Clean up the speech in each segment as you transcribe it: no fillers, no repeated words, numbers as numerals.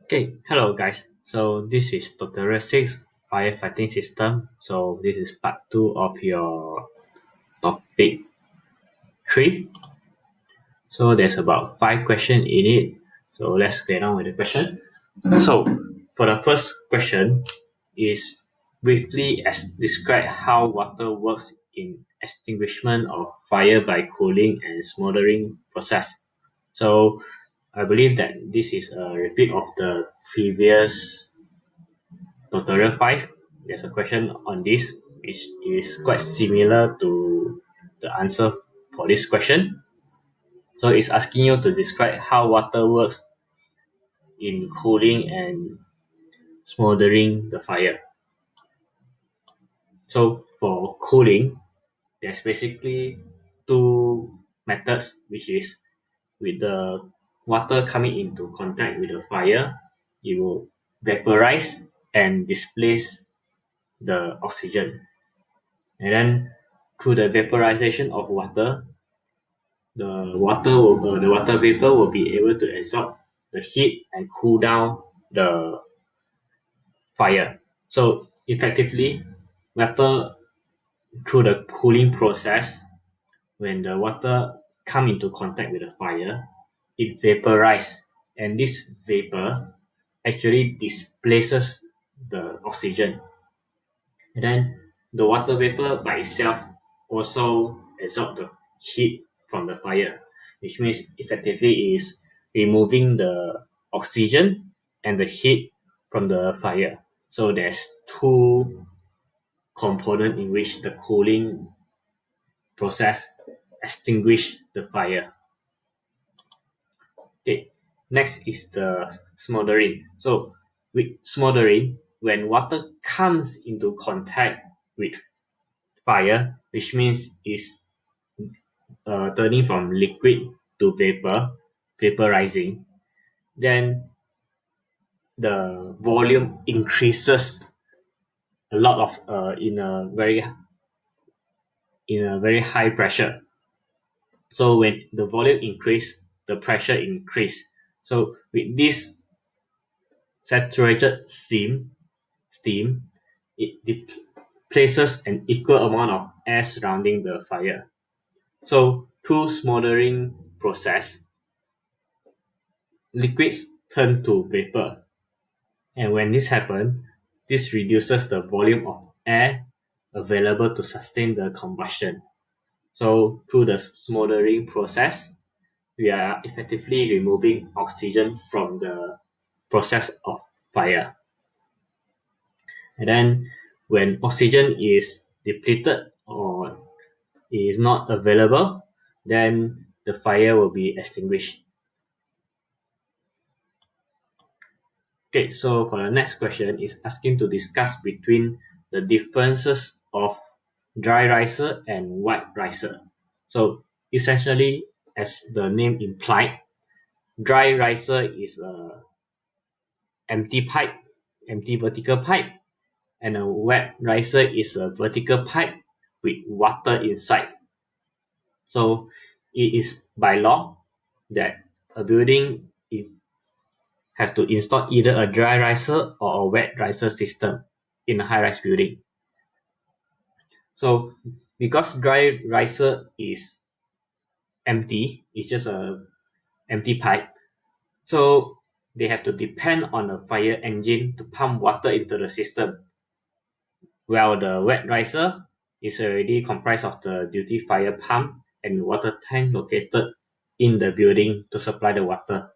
Okay, hello guys. So this is tutorial 6 firefighting system. So this is part 2 of your topic 3. So there's about 5 questions in it. So let's get on with the question. So for the first question is briefly describe how water works in extinguishment of fire by cooling and smothering process. So I believe that this is a repeat of the previous tutorial 5. There's a question on this which is quite similar to the answer for this question. So it's asking you to describe how water works in cooling and smothering the fire. So for cooling, there's basically two methods, which is with the water coming into contact with the fire, it will vaporize and displace the oxygen. And then through the vaporization of water, the water vapor will be able to absorb the heat and cool down the fire. So effectively, water through the cooling process, when the water come into contact with the fire, it vaporizes, and this vapor actually displaces the oxygen. And then the water vapor by itself also absorb the heat from the fire, which means effectively is removing the oxygen and the heat from the fire. So there's two components in which the cooling process extinguish the fire. Okay, next is the smothering. So with smothering, when water comes into contact with fire, which means is turning from liquid to vapor, vaporizing, then the volume increases a lot of in a very high pressure. So when the volume increase, the pressure increase. So with this saturated steam, it places an equal amount of air surrounding the fire. So through smothering process, liquids turn to vapor. And when this happens, this reduces the volume of air available to sustain the combustion. So through the smothering process, we are effectively removing oxygen from the process of fire. And then when oxygen is depleted or is not available, then the fire will be extinguished. Okay, so for the next question is asking to discuss between the differences of dry riser and wet riser. So essentially, as the name implied, dry riser is a empty pipe, empty vertical pipe, and a wet riser is a vertical pipe with water inside. So it is by law that a building is have to install either a dry riser or a wet riser system in a high-rise building. So because dry riser is empty, it's just a empty pipe, so they have to depend on a fire engine to pump water into the system, while the wet riser is already comprised of the duty fire pump and water tank located in the building to supply the water.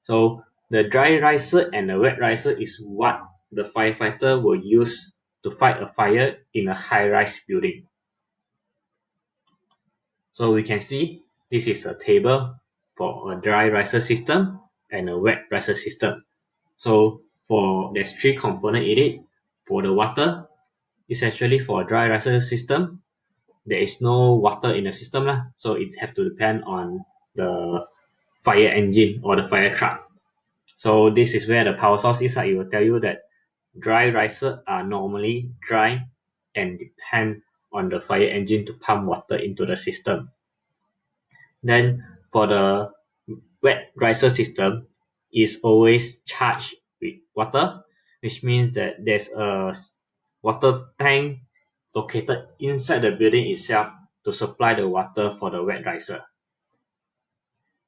So the dry riser and the wet riser is what the firefighter will use to fight a fire in a high-rise building. So we can see this is a table for a dry riser system and a wet riser system. So there's three components in it. For the water, essentially for a dry riser system, there is no water in the system, so it have to depend on the fire engine or the fire truck. So this is where the power source is. It will tell you that dry riser are normally dry and depend on the fire engine to pump water into the system. Then for the wet riser system, is always charged with water, which means that there's a water tank located inside the building itself to supply the water for the wet riser.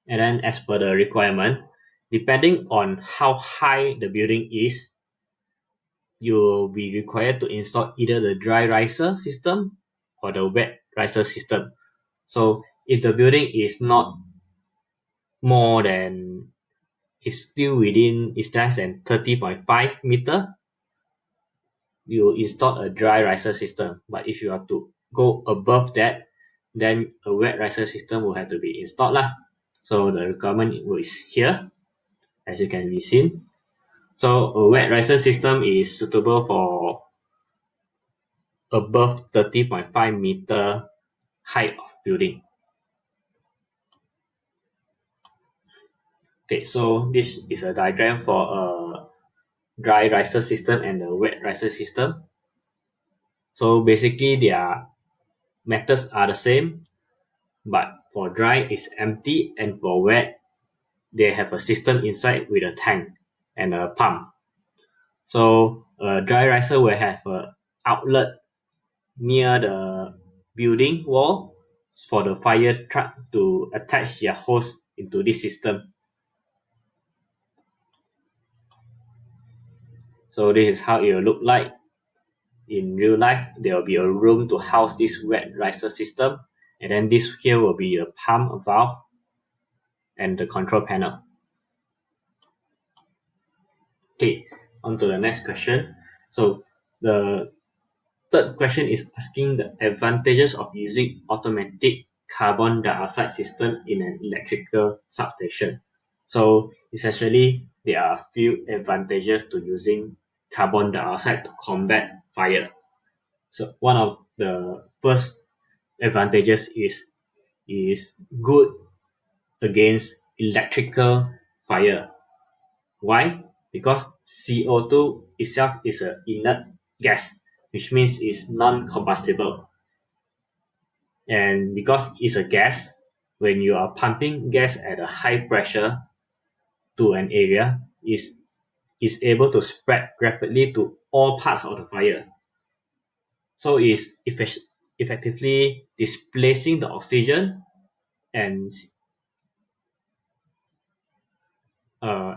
And then as per the requirement, depending on how high the building is, you will be required to install either the dry riser system or the wet riser system. So if the building is not more than, is still within, is less than 30.5 meter, you install a dry riser system. But if you are to go above that, then a wet riser system will have to be installed lah. So the requirement is here, as you can be seen. So a wet riser system is suitable for above 30.5 meter height of building. Okay, so this is a diagram for a dry riser system and a wet riser system. So basically their methods are the same, but for dry it's empty, and for wet they have a system inside with a tank and a pump. So a dry riser will have an outlet near the building wall for the fire truck to attach their hose into this system. So this is how it will look like. In real life, there will be a room to house this wet riser system, and then this here will be a pump, a valve, and the control panel. Okay, on to the next question. So the third question is asking the advantages of using automatic carbon dioxide system in an electrical substation. So essentially, there are a few advantages to using carbon dioxide to combat fire. So one of the first advantages is good against electrical fire. Why? Because CO2 itself is an inert gas, which means it's non-combustible. And because it's a gas, when you are pumping gas at a high pressure to an area, is able to spread rapidly to all parts of the fire. So it's effectively displacing the oxygen and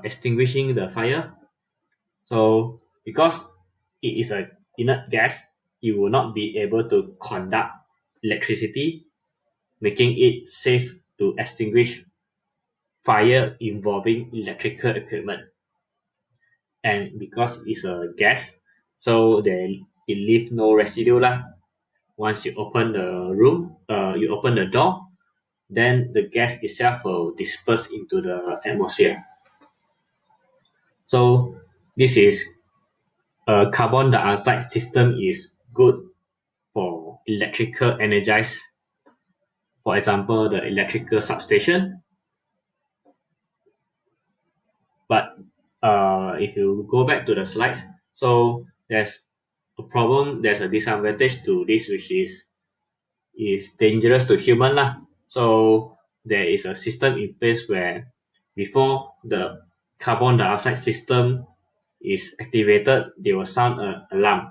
extinguishing the fire. So because it is a inert gas, it will not be able to conduct electricity, making it safe to extinguish fire involving electrical equipment. And because it's a gas, so it leaves no residue lah. Once you open the room, you open the door, then the gas itself will disperse into the atmosphere. So this is a carbon dioxide system is good for electrical energized, for example, the electrical substation. But if you go back to the slides, so there's a disadvantage to this, which is dangerous to human lah. So there is a system in place where before the carbon dioxide system is activated, they will sound an alarm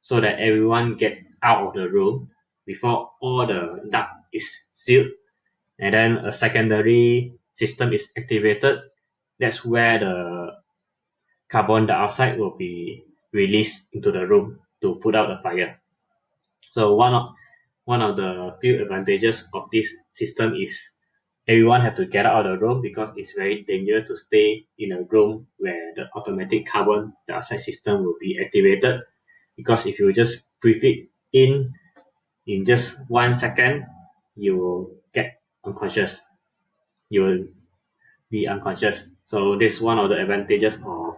so that everyone gets out of the room before all the duct is sealed, and then a secondary system is activated. That's where the carbon dioxide will be released into the room to put out the fire. So one of the few advantages of this system is everyone have to get out of the room, because it's very dangerous to stay in a room where the automatic carbon dioxide system will be activated. Because if you just breathe it in just 1 second, you will get unconscious. You will be unconscious. So this is one of the advantages of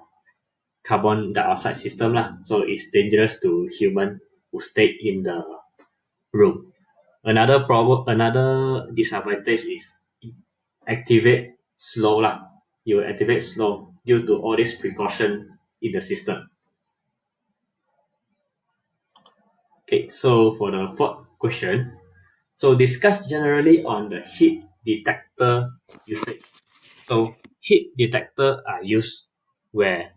carbon dioxide system lah. So it's dangerous to human who stay in the room. Another disadvantage is activate slow lah. You will activate slow due to all this precaution in the system. Okay, so for the fourth question, so discuss generally on the heat detector usage. So heat detector are used where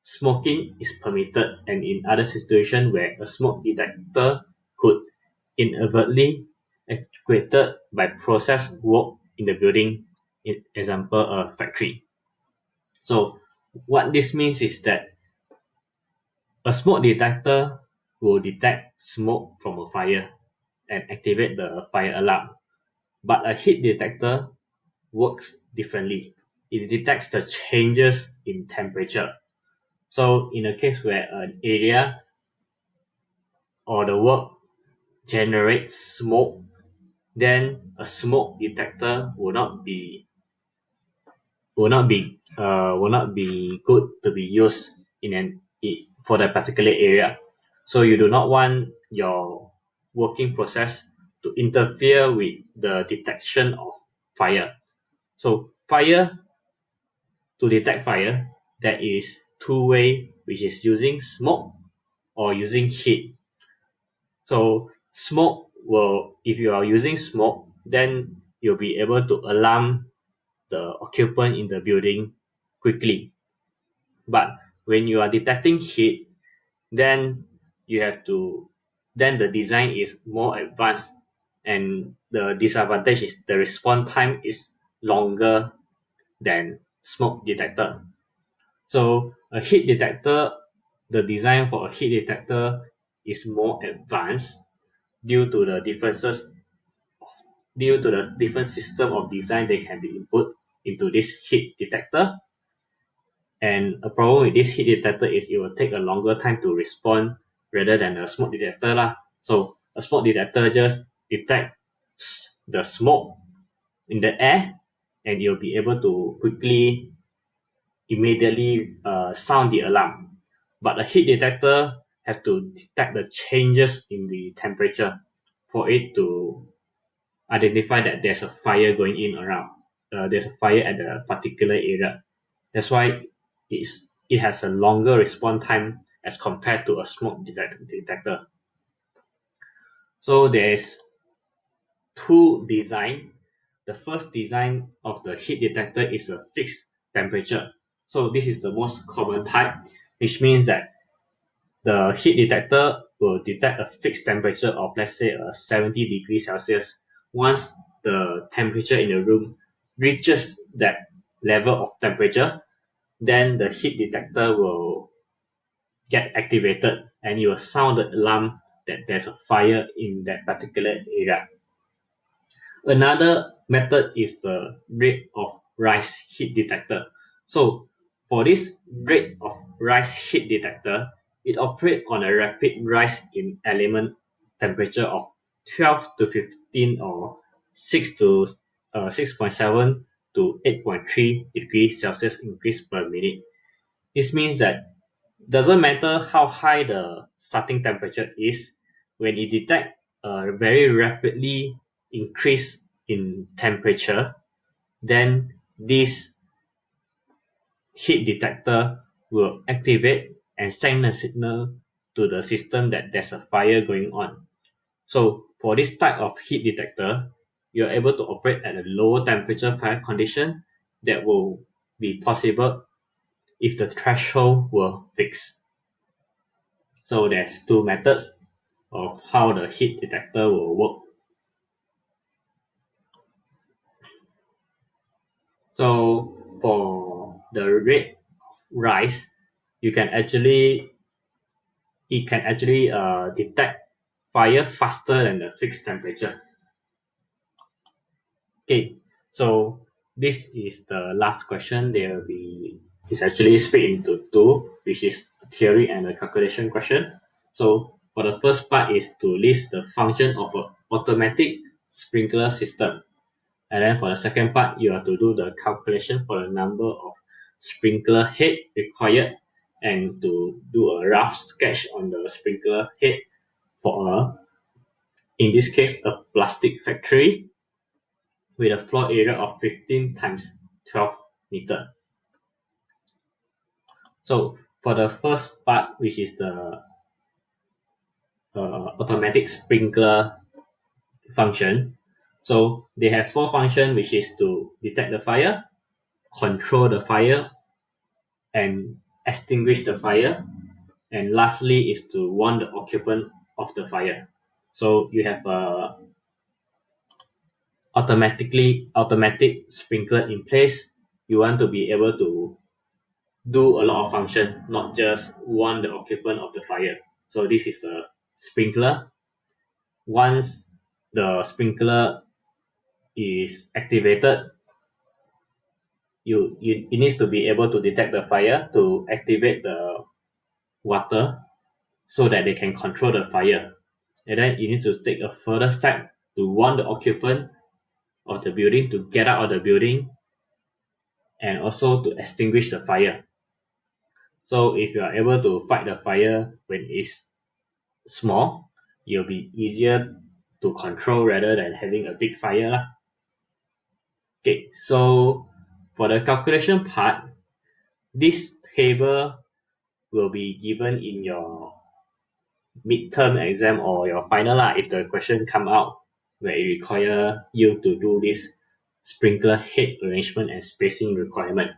smoking is permitted and in other situations where a smoke detector could inadvertently activated by process work in the building, in example a factory. So what this means is that a smoke detector will detect smoke from a fire and activate the fire alarm. But a heat detector works differently. It detects the changes in temperature. So in a case where an area or the work generates smoke, then a smoke detector will not be good to be used for that particular area. So you do not want your working process to interfere with the detection of fire. So fire to detect fire, there is two way, which is using smoke or using heat. So smoke will, if you are using smoke, then you'll be able to alarm the occupant in the building quickly. But when you are detecting heat, then you have to then the design is more advanced, and the disadvantage is the response time is longer than smoke detector. So a heat detector, the design for a heat detector is more advanced due to the differences due to the different system of design that can be input into this heat detector. And a problem with this heat detector is it will take a longer time to respond rather than a smoke detector lah. So a smoke detector just detects the smoke in the air, and you'll be able to quickly, immediately sound the alarm. But a heat detector have to detect the changes in the temperature for it to identify that there's a fire going in around. There's a fire at a particular area. That's why it has a longer response time as compared to a smoke detector. So there's two design. The first design of the heat detector is a fixed temperature. So this is the most common type, which means that the heat detector will detect a fixed temperature of, let's say, 70 degrees Celsius. Once the temperature in the room reaches that level of temperature, then the heat detector will get activated and it will sound the alarm that there's a fire in that particular area. Another method is the rate of rise heat detector. So for this rate of rise heat detector, it operates on a rapid rise in element temperature of 12 to 15 or 6 to 6.7 to 8.3 degrees Celsius increase per minute. This means that doesn't matter how high the starting temperature is, when it detects a very rapidly increase in temperature, then this heat detector will activate and send a signal to the system that there's a fire going on. So for this type of heat detector, you're able to operate at a lower temperature fire condition that will be possible if the threshold were fixed. So there's two methods of how the heat detector will work. So for the rate of rise, you can actually it can actually detect fire faster than the fixed temperature. Okay, so this is the last question. There will be it's actually split into two, which is a theory and a calculation question. So for the first part is to list the function of an automatic sprinkler system. And then for the second part, you have to do the calculation for the number of sprinkler head required and to do a rough sketch on the sprinkler head for in this case, a plastic factory with a floor area of 15 times 12 meter. So for the first part, which is the automatic sprinkler function, so they have four functions, which is to detect the fire, control the fire and extinguish the fire, and lastly is to warn the occupant of the fire. So you have a automatic sprinkler in place. You want to be able to do a lot of function, not just warn the occupant of the fire. So this is a sprinkler. Once the sprinkler is activated, it needs to be able to detect the fire to activate the water so that they can control the fire. And then you need to take a further step to warn the occupant of the building to get out of the building and also to extinguish the fire. So if you are able to fight the fire when it's small, it'll be easier to control rather than having a big fire lah. Okay, so for the calculation part, this table will be given in your midterm exam or your final lah if the question come out where it require you to do this sprinkler head arrangement and spacing requirement.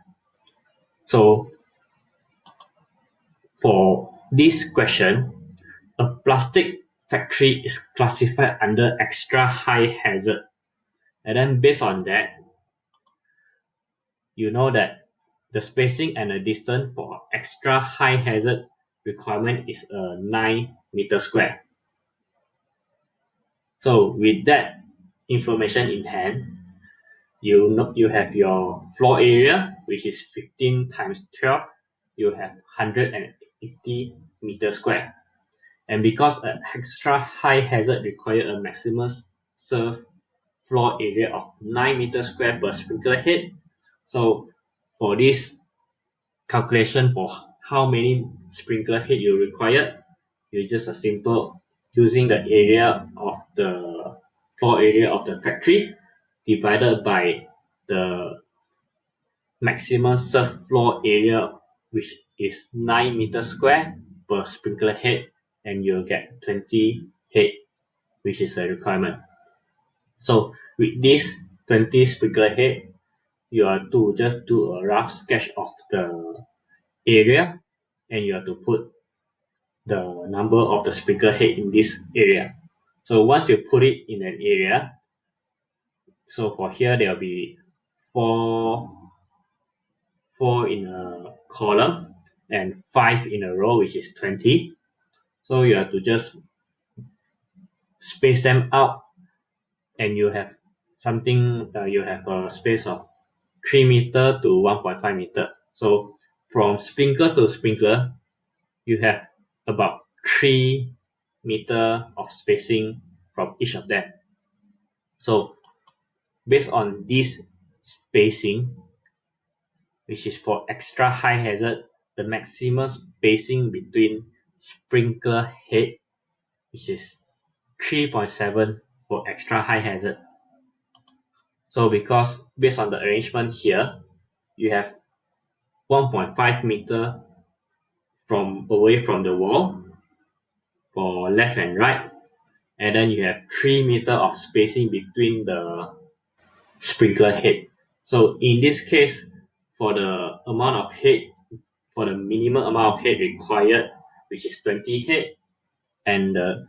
So for this question, a plastic factory is classified under extra high hazard, and then based on that, you know that the spacing and the distance for extra high hazard requirement is a 9 meter square. So with that information in hand, you have your floor area, which is 15 times 12. You have 180 meter square. And because an extra high hazard requires a maximum served floor area of 9 meter square per sprinkler head, so for this calculation for how many sprinkler head you require, it's just a simple using the area of the floor area of the factory divided by the maximum served floor area, which is 9 meters square per sprinkler head, and you'll get 20 head, which is the requirement. So with this 20 sprinkler head, you are to just do a rough sketch of the area, and you have to put the number of the sprinkler head in this area. So once you put it in an area, so for here there will be four in a column and 5 in a row, which is 20. So you have to just space them out, and you have you have a space of 3 meter to 1.5 meter. So from sprinkler to sprinkler, you have about 3 meter of spacing from each of them. So based on this spacing, which is for extra high hazard, the maximum spacing between sprinkler head, which is 3.7 for extra high hazard. So because based on the arrangement here, you have 1.5 meter from away from the wall for left and right, and then you have 3 meter of spacing between the sprinkler head. So in this case, for the amount of head, for the minimum amount of head required, which is 20 head, and the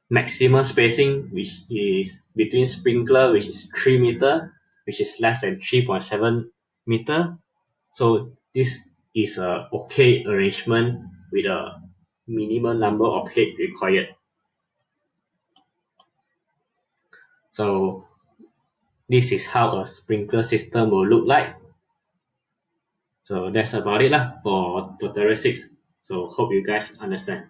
maximum spacing, which is between sprinkler, which is 3 meter, which is less than 3.7 meter. So this is a okay arrangement with a minimum number of head required. So this is how a sprinkler system will look like. So that's about it lah for tutorial 6. So hope you guys understand.